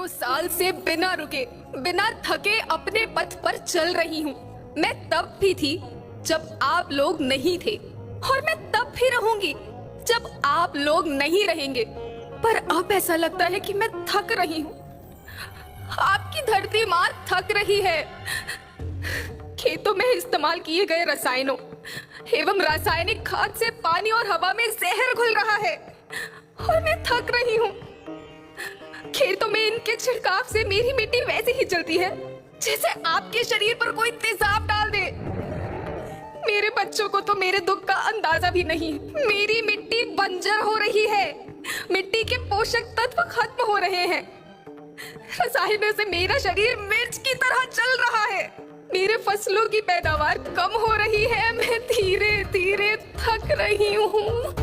हजारों साल से बिना रुके, बिना थके अपने पथ पर चल रही हूँ। मैं तब भी थी जब आप लोग नहीं थे, और मैं तब भी रहूंगी जब आप लोग नहीं रहेंगे। पर अब ऐसा लगता है कि मैं थक रही हूँ। आपकी धरती माँ थक रही है। खेतों में इस्तेमाल किए गए रसायनों एवं रासायनिक खाद से पानी और हवा में जहर घुल रहा है, और मैं थक रही हूँ। खेतों में इनके छिड़काव से मेरी मिट्टी वैसे ही चलती है जैसे आपके शरीर पर कोई तेजाब डाल दे। मेरे बच्चों को तो मेरे दुख का अंदाजा भी नहीं। मेरी मिट्टी बंजर हो रही है, मिट्टी के पोषक तत्व खत्म हो रहे हैं। रसायनों से मेरा शरीर मिर्च की तरह चल रहा है। मेरे फसलों की पैदावार कम हो रही है। मैं धीरे धीरे थक रही हूँ।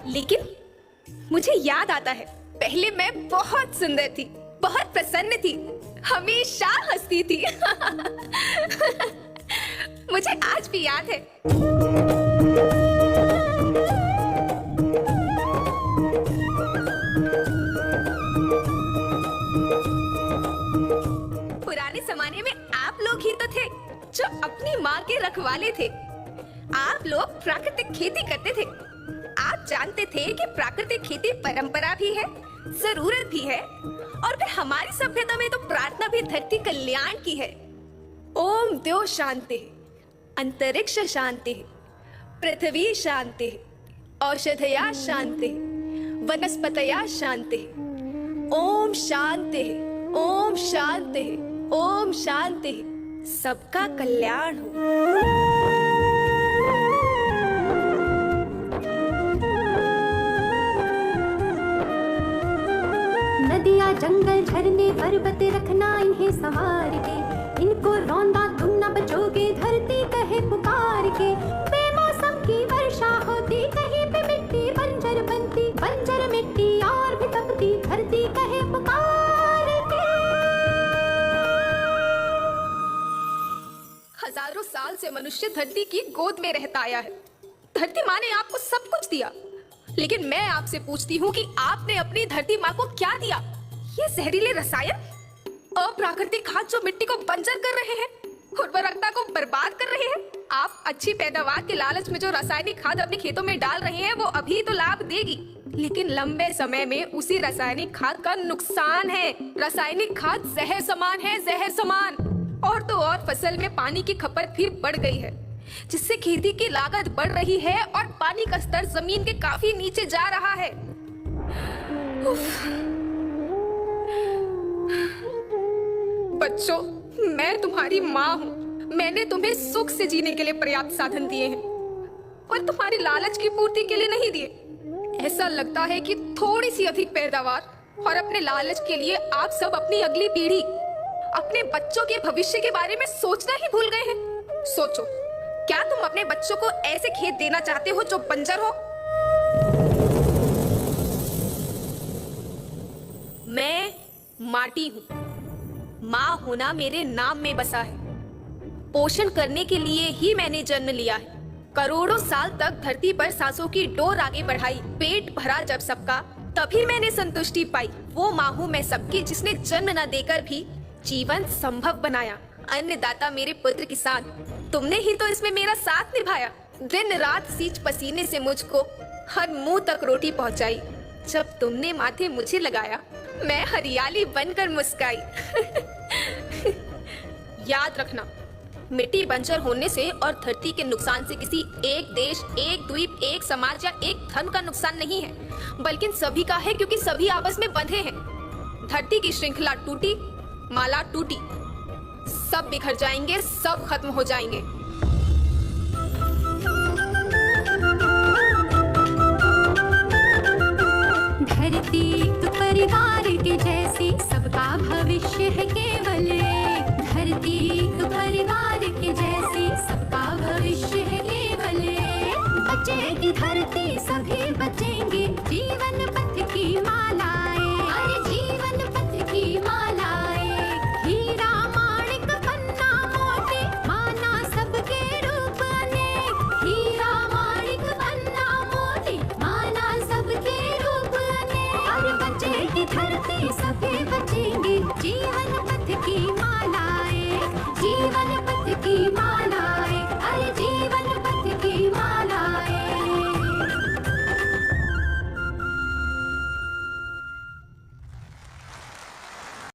लेकिन मुझे याद आता है, पहले मैं बहुत सुंदर थी, बहुत प्रसन्न थी, हमेशा हंसती थी। मुझे आज भी याद है। पुराने जमाने में आप लोग ही तो थे जो अपनी माँ के रखवाले थे। आप लोग प्राकृतिक खेती करते थे। आप जानते थे कि प्राकृतिक खेती परंपरा भी है, जरूरत भी है, और फिर हमारी सभ्यता में तो प्रार्थना भी धरती कल्याण की है। ओम द्यो शांति, अंतरिक्ष शांति, पृथ्वी शांति, औषधया शांति, वनस्पतया शांति। ओम शांति, ओम शांति, ओम शांति। सबका कल्याण हो। नदियाँ जंगल झरने पर्वत रखना इन्हें संवार के, इनको रौंदा तुम न बचोगे धरती कहे पुकार के। बेमौसम की वर्षा होती, कहीं पे मिट्टी बंजर बनती, बंजर मिट्टी और भी तपती, धरती कहे पुकार के। हजारों साल से मनुष्य धरती की गोद में रहता आया है। धरती माँ ने आपको सब कुछ दिया, लेकिन मैं आपसे पूछती हूँ कि आपने अपनी धरती माँ को क्या दिया? ये जहरीले रसायन, अप्राकृतिक खाद जो मिट्टी को बंजर कर रहे हैं, उर्वरकता को बर्बाद कर रहे हैं। आप अच्छी पैदावार के लालच में जो रासायनिक खाद अपने खेतों में डाल रहे हैं वो अभी तो लाभ देगी, लेकिन लंबे समय में उसी रासायनिक खाद का नुकसान है। रासायनिक खाद जहर समान है, जहर समान। और तो और फसल में पानी की खपत भी बढ़ गई है, जिससे खेती की लागत बढ़ रही है और पानी का स्तर जमीन के काफी नीचे जा रहा है। बच्चों, मैं तुम्हारी माँ हूँ। मैंने तुम्हें सुख से जीने के लिए पर्याप्त साधन दिए हैं, पर तुम्हारी लालच की पूर्ति के लिए नहीं दिए। ऐसा लगता है कि थोड़ी सी अधिक पैदावार और अपने लालच के लिए आप सब अपनी अगली पीढ़ी, अपने बच्चों के भविष्य के बारे में सोचना ही भूल गए हैं। सोचो, क्या तुम अपने बच्चों को ऐसे खेत देना चाहते हो जो बंजर हो? मैं माटी हूँ। माँ होना मेरे नाम में बसा है। पोषण करने के लिए ही मैंने जन्म लिया है। करोड़ों साल तक धरती पर सांसों की डोर आगे बढ़ाई। पेट भरा जब सबका, तभी मैंने संतुष्टि पाई। वो माँ हूँ मैं सबकी, जिसने जन्म न देकर भी जीवन संभव बनाया। अन्नदाता मेरे पुत्र किसान, तुमने ही तो इसमें मेरा साथ निभाया। दिन रात सींच पसीने से मुझको हर मुंह तक रोटी पहुंचाई। जब तुमने माथे मुझे लगाया, मैं हरियाली बनकर मुस्काई। याद रखना, मिट्टी बंजर होने से और धरती के नुकसान से किसी एक देश, एक द्वीप, एक समाज या एक धर्म का नुकसान नहीं है, बल्कि सभी का है, क्योंकि सभी आपस में बंधे हैं। धरती की श्रृंखला टूटी, माला टूटी, सब बिखर जाएंगे, सब खत्म हो जाएंगे। धरती एक परिवार के जैसी, सबका भविष्य है